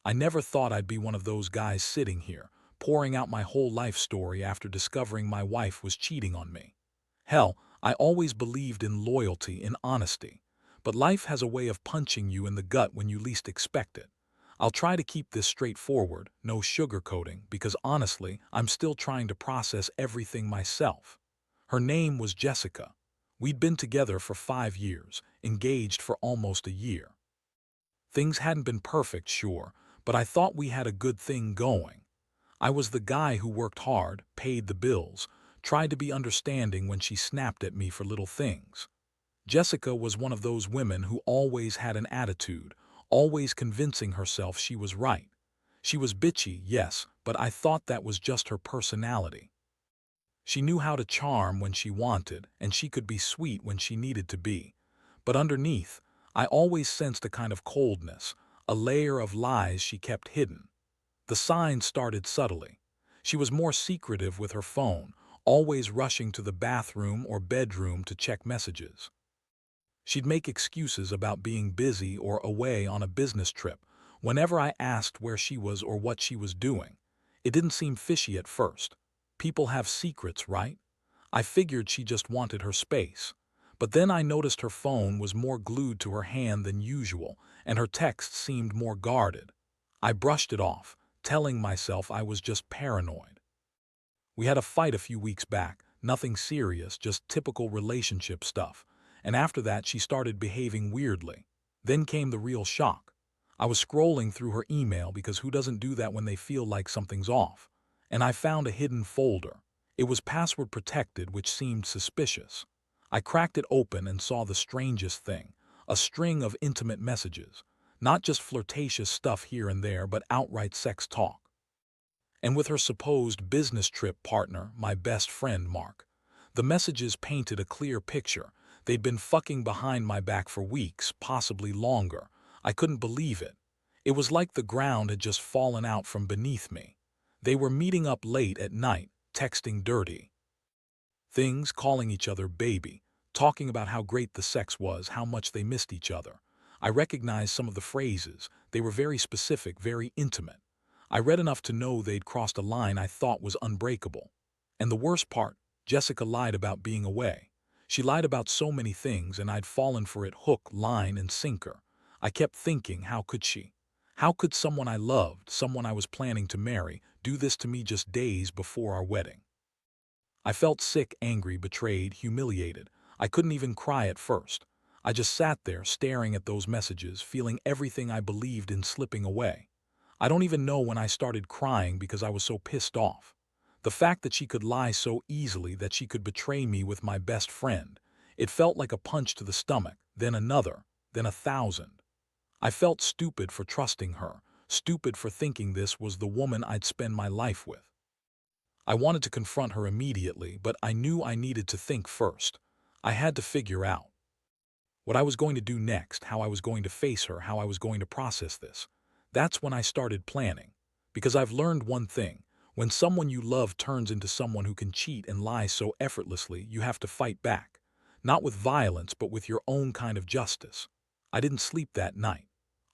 I never thought I'd be one of those guys sitting here, pouring out my whole life story after discovering my wife was cheating on me. Hell, I always believed in loyalty and honesty. But life has a way of punching you in the gut when you least expect it. I'll try to keep this straightforward, no sugarcoating, because honestly, I'm still trying to process everything myself. Her name was Jessica. We'd been together for 5 years, engaged for almost a year. Things hadn't been perfect, sure, but I thought we had a good thing going. I was the guy who worked hard, paid the bills, tried to be understanding when she snapped at me for little things. Jessica was one of those women who always had an attitude, always convincing herself she was right. She was bitchy, yes, but I thought that was just her personality. She knew how to charm when she wanted, and she could be sweet when she needed to be. But underneath, I always sensed a kind of coldness, a layer of lies she kept hidden. The signs started subtly. She was more secretive with her phone, always rushing to the bathroom or bedroom to check messages. She'd make excuses about being busy or away on a business trip whenever I asked where she was or what she was doing. It didn't seem fishy at first. People have secrets, right? I figured she just wanted her space. But then I noticed her phone was more glued to her hand than usual, and her texts seemed more guarded. I brushed it off, telling myself I was just paranoid. We had a fight a few weeks back, nothing serious, just typical relationship stuff, and after that she started behaving weirdly. Then came the real shock. I was scrolling through her email because who doesn't do that when they feel like something's off? And I found a hidden folder. It was password protected, which seemed suspicious. I cracked it open and saw the strangest thing, a string of intimate messages. Not just flirtatious stuff here and there, but outright sex talk. And with her supposed business trip partner, my best friend Mark. The messages painted a clear picture. They'd been fucking behind my back for weeks, possibly longer. I couldn't believe it. It was like the ground had just fallen out from beneath me. They were meeting up late at night, texting dirty things, calling each other baby, talking about how great the sex was, how much they missed each other. I recognized some of the phrases. They were very specific, very intimate. I read enough to know they'd crossed a line I thought was unbreakable. And the worst part, Jessica lied about being away. She lied about so many things, and I'd fallen for it hook, line, and sinker. I kept thinking, how could she? How could someone I loved, someone I was planning to marry, do this to me just days before our wedding? I felt sick, angry, betrayed, humiliated. I couldn't even cry at first. I just sat there, staring at those messages, feeling everything I believed in slipping away. I don't even know when I started crying because I was so pissed off. The fact that she could lie so easily, that she could betray me with my best friend, it felt like a punch to the stomach, then another, then 1,000. I felt stupid for trusting her, stupid for thinking this was the woman I'd spend my life with. I wanted to confront her immediately, but I knew I needed to think first. I had to figure out what I was going to do next, how I was going to face her, how I was going to process this. That's when I started planning. Because I've learned one thing. When someone you love turns into someone who can cheat and lie so effortlessly, you have to fight back. Not with violence, but with your own kind of justice. I didn't sleep that night.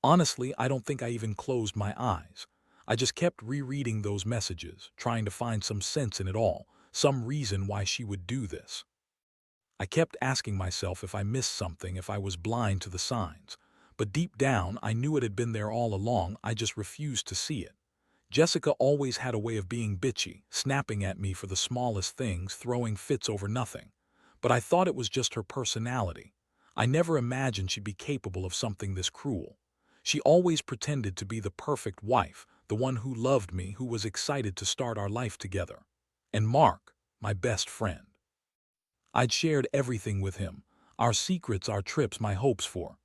Honestly, I don't think I even closed my eyes. I just kept rereading those messages, trying to find some sense in it all, some reason why she would do this. I kept asking myself if I missed something, if I was blind to the signs. But deep down, I knew it had been there all along, I just refused to see it. Jessica always had a way of being bitchy, snapping at me for the smallest things, throwing fits over nothing. But I thought it was just her personality. I never imagined she'd be capable of something this cruel. She always pretended to be the perfect wife, the one who loved me, who was excited to start our life together. And Mark, my best friend. I'd shared everything with him, our secrets, our trips, my hopes for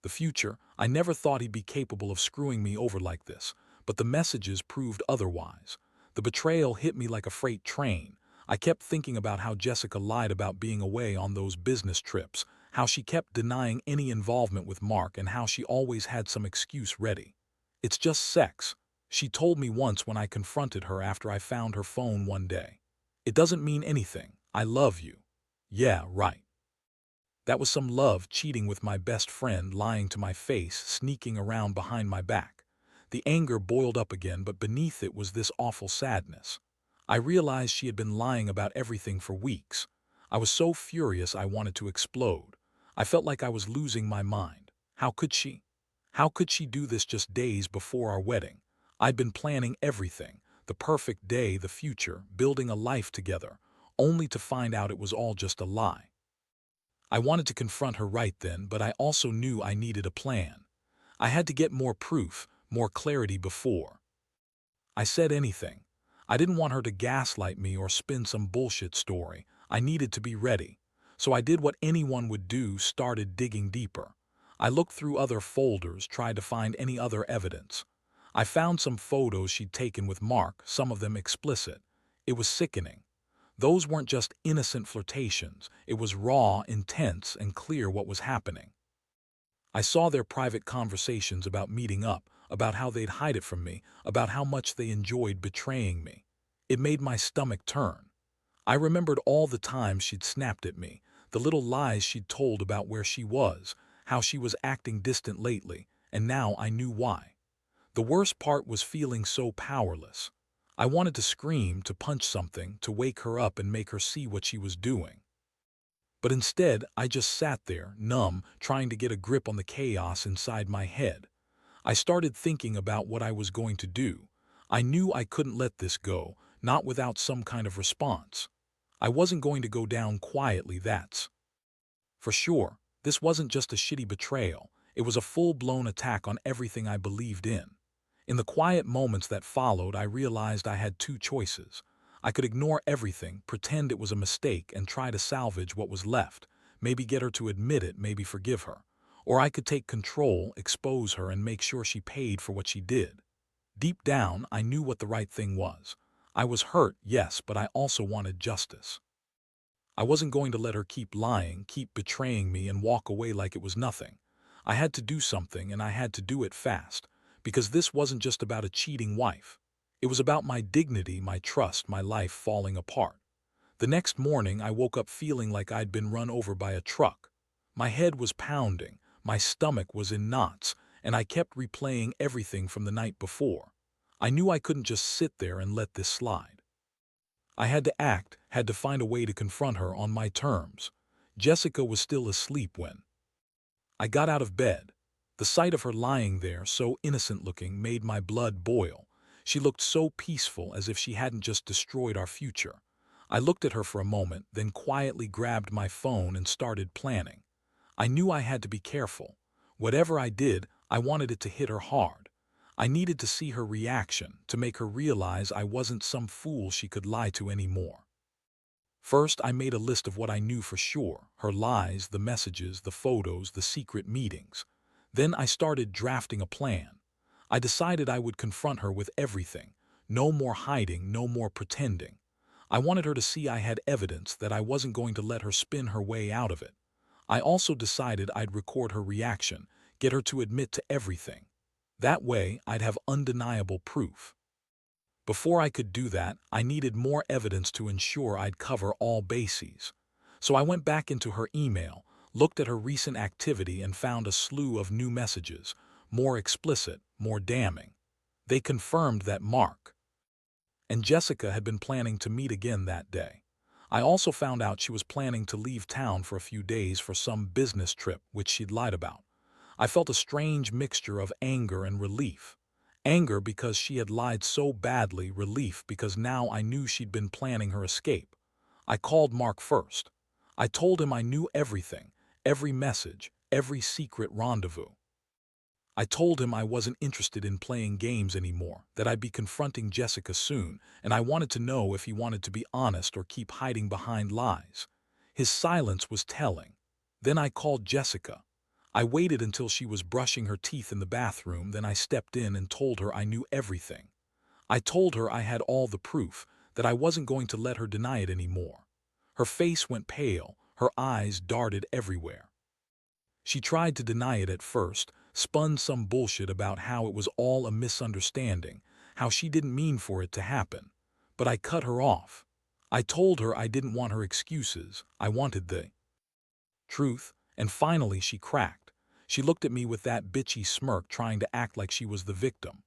the future. I never thought he'd be capable of screwing me over like this, but the messages proved otherwise. The betrayal hit me like a freight train. I kept thinking about how Jessica lied about being away on those business trips, how she kept denying any involvement with Mark, and how she always had some excuse ready. It's just sex, she told me once when I confronted her after I found her phone one day. It doesn't mean anything. I love you. Yeah, right. That was some love, cheating with my best friend, lying to my face, sneaking around behind my back. The anger boiled up again, but beneath it was this awful sadness. I realized she had been lying about everything for weeks. I was so furious I wanted to explode. I felt like I was losing my mind. How could she? How could she do this just days before our wedding? I'd been planning everything, the perfect day, the future, building a life together, only to find out it was all just a lie. I wanted to confront her right then, but I also knew I needed a plan. I had to get more proof, more clarity before I said anything. I didn't want her to gaslight me or spin some bullshit story. I needed to be ready. So I did what anyone would do, started digging deeper. I looked through other folders, tried to find any other evidence. I found some photos she'd taken with Mark, some of them explicit. It was sickening. Those weren't just innocent flirtations. It was raw, intense, and clear what was happening. I saw their private conversations about meeting up, about how they'd hide it from me, about how much they enjoyed betraying me. It made my stomach turn. I remembered all the times she'd snapped at me, the little lies she'd told about where she was, how she was acting distant lately, and now I knew why. The worst part was feeling so powerless. I wanted to scream, to punch something, to wake her up and make her see what she was doing. But instead, I just sat there, numb, trying to get a grip on the chaos inside my head. I started thinking about what I was going to do. I knew I couldn't let this go, not without some kind of response. I wasn't going to go down quietly, that's for sure. This wasn't just a shitty betrayal. It was a full-blown attack on everything I believed in. In the quiet moments that followed, I realized I had two choices. I could ignore everything, pretend it was a mistake, and try to salvage what was left, maybe get her to admit it, maybe forgive her. Or I could take control, expose her, and make sure she paid for what she did. Deep down, I knew what the right thing was. I was hurt, yes, but I also wanted justice. I wasn't going to let her keep lying, keep betraying me, and walk away like it was nothing. I had to do something, and I had to do it fast, because this wasn't just about a cheating wife. It was about my dignity, my trust, my life falling apart. The next morning, I woke up feeling like I'd been run over by a truck. My head was pounding, my stomach was in knots, and I kept replaying everything from the night before. I knew I couldn't just sit there and let this slide. I had to act, had to find a way to confront her on my terms. Jessica was still asleep when I got out of bed. The sight of her lying there, so innocent-looking, made my blood boil. She looked so peaceful, as if she hadn't just destroyed our future. I looked at her for a moment, then quietly grabbed my phone and started planning. I knew I had to be careful. Whatever I did, I wanted it to hit her hard. I needed to see her reaction, to make her realize I wasn't some fool she could lie to anymore. First, I made a list of what I knew for sure, her lies, the messages, the photos, the secret meetings. Then I started drafting a plan. I decided I would confront her with everything. No more hiding, no more pretending. I wanted her to see I had evidence, that I wasn't going to let her spin her way out of it. I also decided I'd record her reaction, get her to admit to everything. That way, I'd have undeniable proof. Before I could do that, I needed more evidence to ensure I'd cover all bases. So I went back into her email, looked at her recent activity, and found a slew of new messages, more explicit, more damning. They confirmed that Mark and Jessica had been planning to meet again that day. I also found out she was planning to leave town for a few days for some business trip, which she'd lied about. I felt a strange mixture of anger and relief. Anger because she had lied so badly, relief because now I knew she'd been planning her escape. I called Mark first. I told him I knew everything, every message, every secret rendezvous. I told him I wasn't interested in playing games anymore, that I'd be confronting Jessica soon, and I wanted to know if he wanted to be honest or keep hiding behind lies. His silence was telling. Then I called Jessica. I waited until she was brushing her teeth in the bathroom, then I stepped in and told her I knew everything. I told her I had all the proof, that I wasn't going to let her deny it anymore. Her face went pale, her eyes darted everywhere. She tried to deny it at first, spun some bullshit about how it was all a misunderstanding, how she didn't mean for it to happen. But I cut her off. I told her I didn't want her excuses, I wanted the truth, and finally she cracked. She looked at me with that bitchy smirk, trying to act like she was the victim.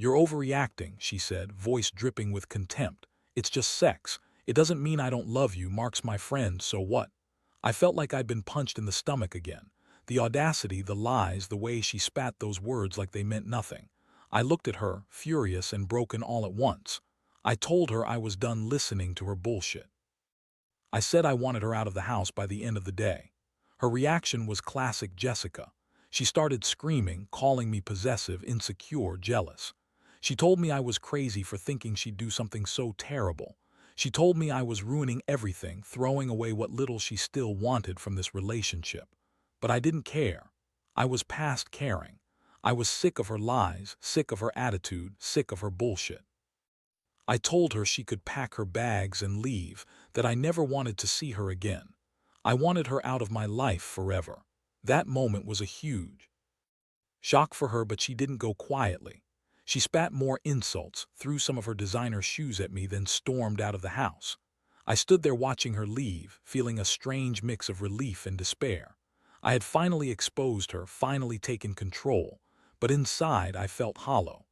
"You're overreacting," she said, voice dripping with contempt. "It's just sex. It doesn't mean I don't love you. Mark's my friend, so what?" I felt like I'd been punched in the stomach again. The audacity, the lies, the way she spat those words like they meant nothing. I looked at her, furious and broken all at once. I told her I was done listening to her bullshit. I said I wanted her out of the house by the end of the day. Her reaction was classic Jessica. She started screaming, calling me possessive, insecure, jealous. She told me I was crazy for thinking she'd do something so terrible. She told me I was ruining everything, throwing away what little she still wanted from this relationship. But I didn't care. I was past caring. I was sick of her lies, sick of her attitude, sick of her bullshit. I told her she could pack her bags and leave, that I never wanted to see her again. I wanted her out of my life forever. That moment was a huge shock for her, but she didn't go quietly. She spat more insults, threw some of her designer shoes at me, then stormed out of the house. I stood there watching her leave, feeling a strange mix of relief and despair. I had finally exposed her, finally taken control, but inside I felt hollow.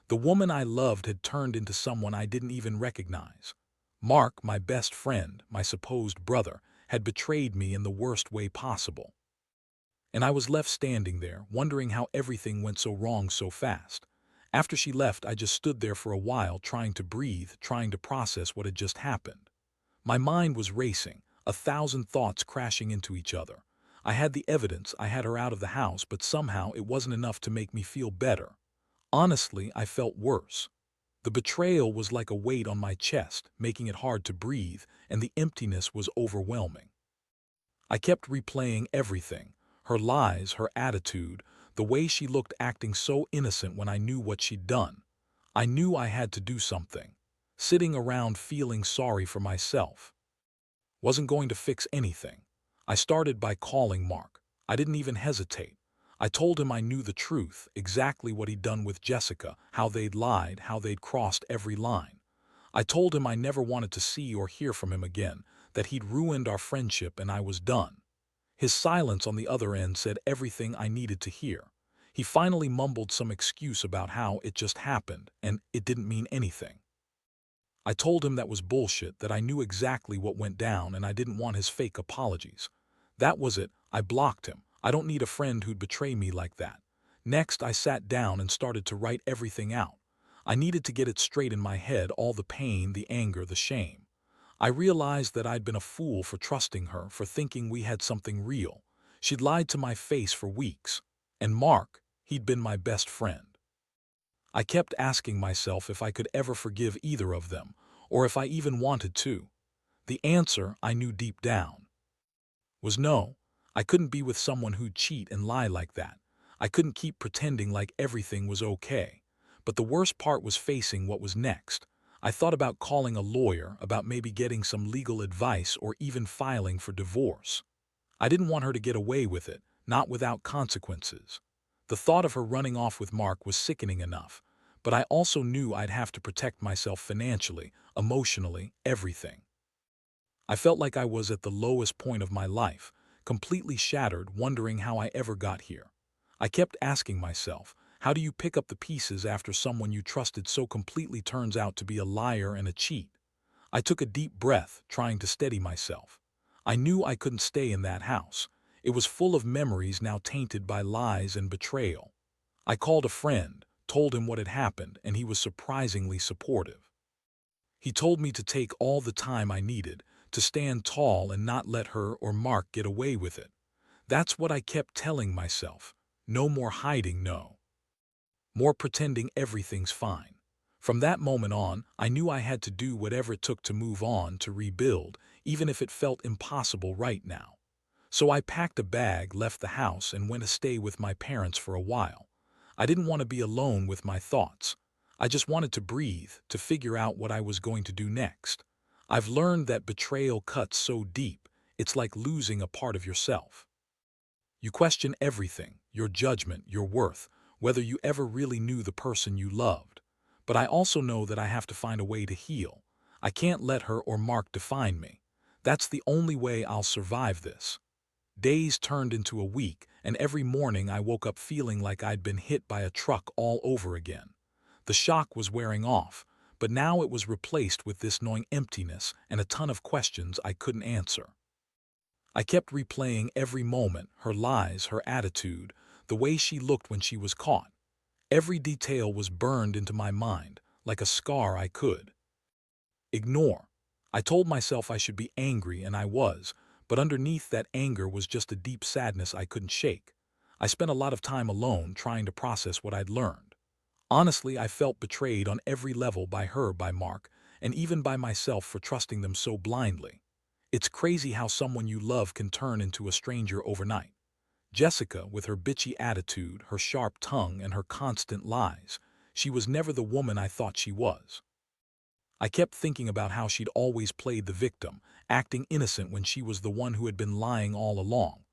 The woman I loved had turned into someone I didn't even recognize. Mark, my best friend, my supposed brother, had betrayed me in the worst way possible. And I was left standing there, wondering how everything went so wrong so fast. After she left, I just stood there for a while, trying to breathe, trying to process what had just happened. My mind was racing, 1,000 thoughts crashing into each other. I had the evidence, I had her out of the house, but somehow it wasn't enough to make me feel better. Honestly, I felt worse. The betrayal was like a weight on my chest, making it hard to breathe, and the emptiness was overwhelming. I kept replaying everything, her lies, her attitude, the way she looked acting so innocent when I knew what she'd done. I knew I had to do something. Sitting around feeling sorry for myself wasn't going to fix anything. I started by calling Mark. I didn't even hesitate. I told him I knew the truth, exactly what he'd done with Jessica, how they'd lied, how they'd crossed every line. I told him I never wanted to see or hear from him again, that he'd ruined our friendship and I was done. His silence on the other end said everything I needed to hear. He finally mumbled some excuse about how it just happened and it didn't mean anything. I told him that was bullshit, that I knew exactly what went down and I didn't want his fake apologies. That was it. I blocked him. I don't need a friend who'd betray me like that. Next, I sat down and started to write everything out. I needed to get it straight in my head, all the pain, the anger, the shame. I realized that I'd been a fool for trusting her, for thinking we had something real. She'd lied to my face for weeks. And Mark, he'd been my best friend. I kept asking myself if I could ever forgive either of them, or if I even wanted to. The answer, I knew deep down, was no. I couldn't be with someone who'd cheat and lie like that. I couldn't keep pretending like everything was okay. But the worst part was facing what was next. I thought about calling a lawyer, about maybe getting some legal advice or even filing for divorce. I didn't want her to get away with it, not without consequences. The thought of her running off with Mark was sickening enough, but I also knew I'd have to protect myself financially, emotionally, everything. I felt like I was at the lowest point of my life, completely shattered, wondering how I ever got here. I kept asking myself, how do you pick up the pieces after someone you trusted so completely turns out to be a liar and a cheat? I took a deep breath, trying to steady myself. I knew I couldn't stay in that house. It was full of memories now tainted by lies and betrayal. I called a friend, told him what had happened, and he was surprisingly supportive. He told me to take all the time I needed, to stand tall and not let her or Mark get away with it. That's what I kept telling myself. No more hiding, no more pretending everything's fine. From that moment on, I knew I had to do whatever it took to move on, to rebuild, even if it felt impossible right now. So I packed a bag, left the house, and went to stay with my parents for a while. I didn't want to be alone with my thoughts. I just wanted to breathe, to figure out what I was going to do next. I've learned that betrayal cuts so deep, it's like losing a part of yourself. You question everything, your judgment, your worth, whether you ever really knew the person you loved. But I also know that I have to find a way to heal. I can't let her or Mark define me. That's the only way I'll survive this. Days turned into a week, and every morning I woke up feeling like I'd been hit by a truck all over again. The shock was wearing off, but now it was replaced with this gnawing emptiness and a ton of questions I couldn't answer. I kept replaying every moment, her lies, her attitude, the way she looked when she was caught. Every detail was burned into my mind, like a scar I could ignore. I told myself I should be angry, and I was, but underneath that anger was just a deep sadness I couldn't shake. I spent a lot of time alone trying to process what I'd learned. Honestly, I felt betrayed on every level by her, by Mark, and even by myself for trusting them so blindly. It's crazy how someone you love can turn into a stranger overnight. Jessica, with her bitchy attitude, her sharp tongue, and her constant lies, she was never the woman I thought she was. I kept thinking about how she'd always played the victim, acting innocent when she was the one who had been lying all along.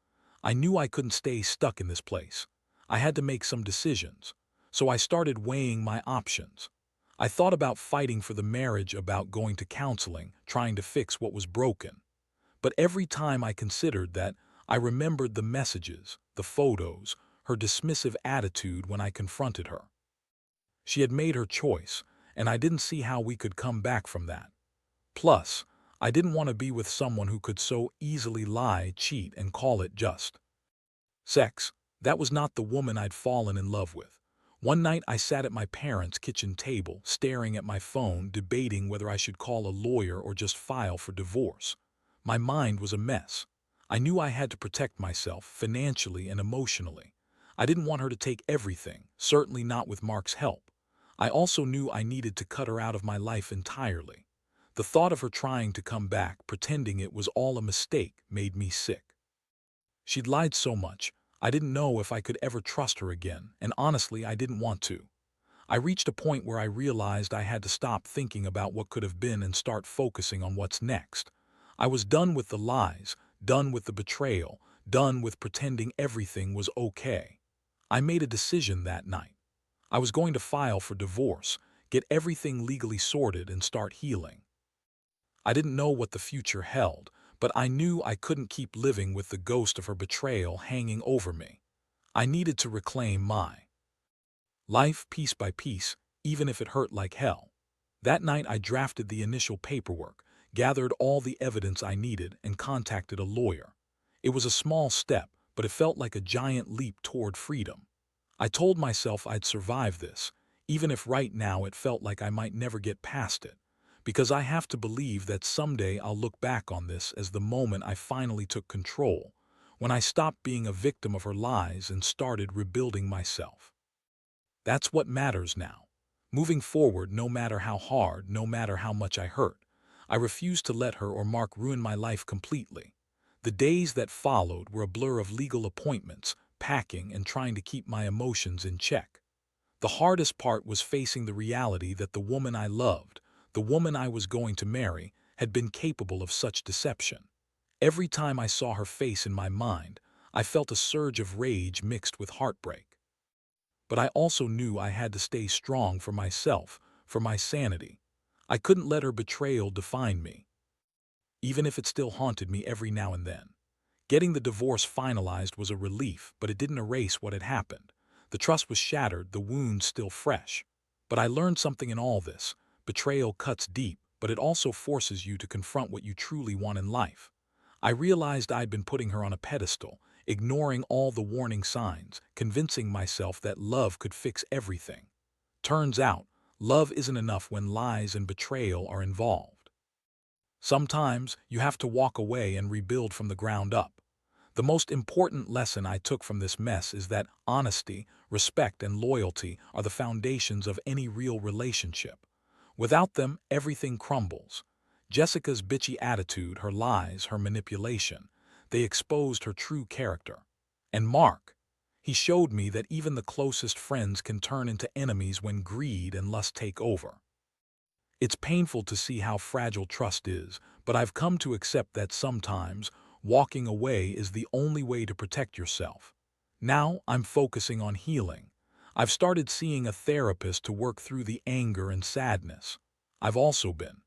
I knew I couldn't stay stuck in this place. I had to make some decisions. So I started weighing my options. I thought about fighting for the marriage, about going to counseling, trying to fix what was broken. But every time I considered that, I remembered the messages, the photos, her dismissive attitude when I confronted her. She had made her choice, and I didn't see how we could come back from that. Plus, I didn't want to be with someone who could so easily lie, cheat, and call it just sex. That was not the woman I'd fallen in love with. One night I sat at my parents' kitchen table, staring at my phone, debating whether I should call a lawyer or just file for divorce. My mind was a mess. I knew I had to protect myself, financially and emotionally. I didn't want her to take everything, certainly not with Mark's help. I also knew I needed to cut her out of my life entirely. The thought of her trying to come back, pretending it was all a mistake, made me sick. She'd lied so much, I didn't know if I could ever trust her again, and honestly, I didn't want to. I reached a point where I realized I had to stop thinking about what could have been and start focusing on what's next. I was done with the lies, done with the betrayal, done with pretending everything was okay. I made a decision that night. I was going to file for divorce, get everything legally sorted, and start healing. I didn't know what the future held, but I knew I couldn't keep living with the ghost of her betrayal hanging over me. I needed to reclaim my life piece by piece, even if it hurt like hell. That night I drafted the initial paperwork, gathered all the evidence I needed, and contacted a lawyer. It was a small step, but it felt like a giant leap toward freedom. I told myself I'd survive this, even if right now it felt like I might never get past it, because I have to believe that someday I'll look back on this as the moment I finally took control, when I stopped being a victim of her lies and started rebuilding myself. That's what matters now. Moving forward, no matter how hard, no matter how much I hurt, I refused to let her or Mark ruin my life completely. The days that followed were a blur of legal appointments, packing, and trying to keep my emotions in check. The hardest part was facing the reality that the woman I loved, the woman I was going to marry, had been capable of such deception. Every time I saw her face in my mind, I felt a surge of rage mixed with heartbreak. But I also knew I had to stay strong for myself, for my sanity. I couldn't let her betrayal define me, even if it still haunted me every now and then. Getting the divorce finalized was a relief, but it didn't erase what had happened. The trust was shattered, the wounds still fresh. But I learned something in all this. Betrayal cuts deep, but it also forces you to confront what you truly want in life. I realized I'd been putting her on a pedestal, ignoring all the warning signs, convincing myself that love could fix everything. Turns out, love isn't enough when lies and betrayal are involved. Sometimes, you have to walk away and rebuild from the ground up. The most important lesson I took from this mess is that honesty, respect, and loyalty are the foundations of any real relationship. Without them, everything crumbles. Jessica's bitchy attitude, her lies, her manipulation, they exposed her true character. And Mark, he showed me that even the closest friends can turn into enemies when greed and lust take over. It's painful to see how fragile trust is, but I've come to accept that sometimes walking away is the only way to protect yourself. Now I'm focusing on healing. I've started seeing a therapist to work through the anger and sadness. I've also been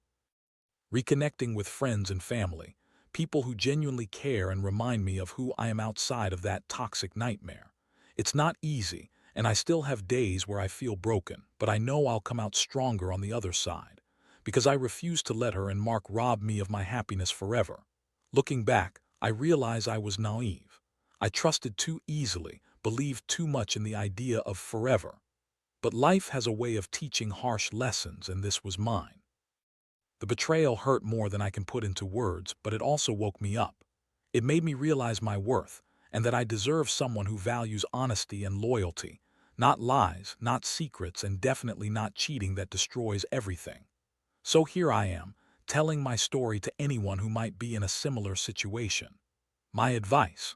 reconnecting with friends and family, people who genuinely care and remind me of who I am outside of that toxic nightmare. It's not easy, and I still have days where I feel broken, but I know I'll come out stronger on the other side, because I refuse to let her and Mark rob me of my happiness forever. Looking back, I realize I was naive. I trusted too easily, believed too much in the idea of forever. But life has a way of teaching harsh lessons, and this was mine. The betrayal hurt more than I can put into words, but it also woke me up. It made me realize my worth, and that I deserve someone who values honesty and loyalty, not lies, not secrets, and definitely not cheating that destroys everything. So here I am, telling my story to anyone who might be in a similar situation. My advice: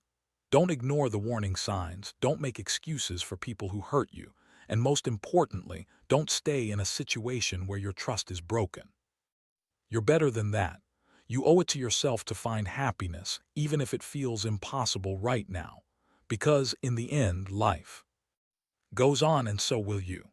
don't ignore the warning signs, don't make excuses for people who hurt you, and most importantly, don't stay in a situation where your trust is broken. You're better than that. You owe it to yourself to find happiness, even if it feels impossible right now. Because, in the end, life goes on, and so will you.